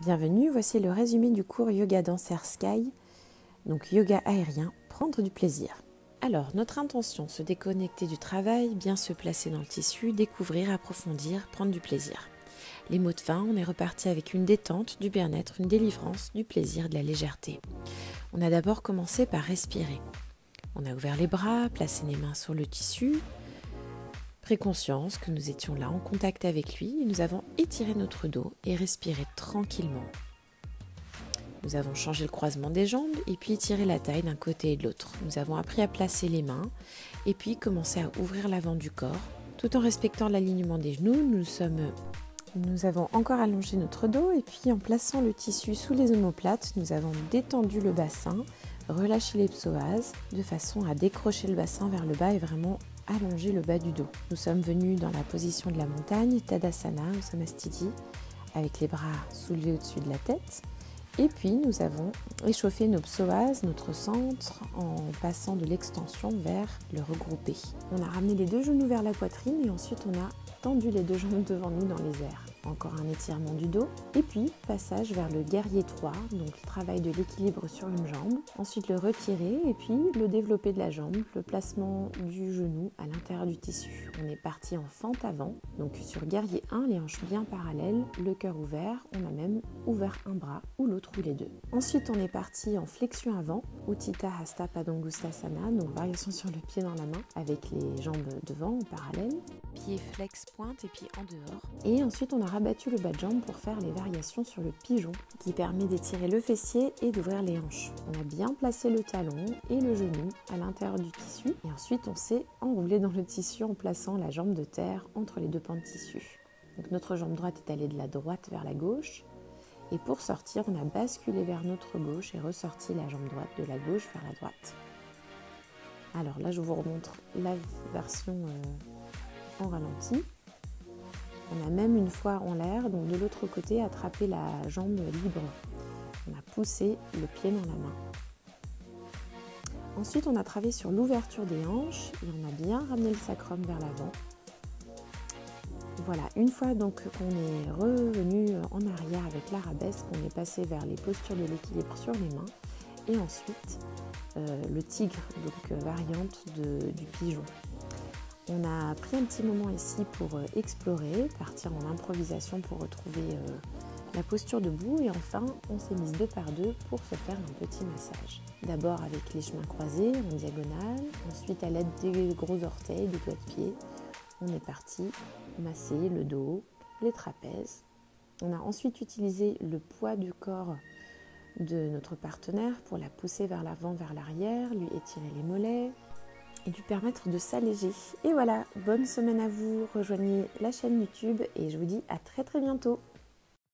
Bienvenue, voici le résumé du cours Yoga Dancer Sky, donc yoga aérien, prendre du plaisir. Alors, notre intention, se déconnecter du travail, bien se placer dans le tissu, découvrir, approfondir, prendre du plaisir. Les mots de fin, on est reparti avec une détente, du bien-être, une délivrance, du plaisir, de la légèreté. On a d'abord commencé par respirer. On a ouvert les bras, placé les mains sur le tissu, pris conscience que nous étions là en contact avec lui et nous avons étiré notre dos et respiré tranquillement. Nous avons changé le croisement des jambes et puis étiré la taille d'un côté et de l'autre. Nous avons appris à placer les mains et puis commencé à ouvrir l'avant du corps. Tout en respectant l'alignement des genoux, nous avons encore allongé notre dos et puis en plaçant le tissu sous les omoplates, nous avons détendu le bassin, relâché les psoas de façon à décrocher le bassin vers le bas et vraiment allonger le bas du dos. Nous sommes venus dans la position de la montagne, Tadasana ou Samastiti, avec les bras soulevés au-dessus de la tête. Et puis nous avons échauffé nos psoas, notre centre, en passant de l'extension vers le regroupé. On a ramené les deux genoux vers la poitrine et ensuite on a tendu les deux jambes devant nous dans les airs. Encore un étirement du dos et puis passage vers le guerrier 3, donc le travail de l'équilibre sur une jambe. Ensuite le retirer et puis le développé de la jambe, le placement du genou à l'intérieur du tissu. On est parti en fente avant, donc sur guerrier 1, les hanches bien parallèles, le cœur ouvert, on a même ouvert un bras ou l'autre ou les deux. Ensuite on est parti en flexion avant, Utthita Hasta Padangusthasana, donc variation sur le pied dans la main avec les jambes devant en parallèle, pied flex pointe et puis en dehors. Et ensuite on a rabattu le bas de jambe pour faire les variations sur le pigeon qui permet d'étirer le fessier et d'ouvrir les hanches. On a bien placé le talon et le genou à l'intérieur du tissu et ensuite on s'est enroulé dans le tissu en plaçant la jambe de terre entre les deux pans de tissu. Donc notre jambe droite est allée de la droite vers la gauche et pour sortir on a basculé vers notre gauche et ressorti la jambe droite de la gauche vers la droite. Alors là je vous remontre la version en ralenti. On a même une fois en l'air, donc de l'autre côté, attrapé la jambe libre. On a poussé le pied dans la main. Ensuite, on a travaillé sur l'ouverture des hanches et on a bien ramené le sacrum vers l'avant. Voilà, une fois donc qu'on est revenu en arrière avec l'arabesque, on est passé vers les postures de l'équilibre sur les mains et ensuite le tigre, donc variante du pigeon. On a pris un petit moment ici pour explorer, partir en improvisation pour retrouver la posture debout et enfin on s'est mise deux par deux pour se faire un petit massage. D'abord avec les chemins croisés en diagonale, ensuite à l'aide des gros orteils, des doigts de pied, on est parti masser le dos, les trapèzes. On a ensuite utilisé le poids du corps de notre partenaire pour la pousser vers l'avant, vers l'arrière, lui étirer les mollets et lui permettre de s'alléger. Et voilà, bonne semaine à vous, rejoignez la chaîne YouTube et je vous dis à très bientôt.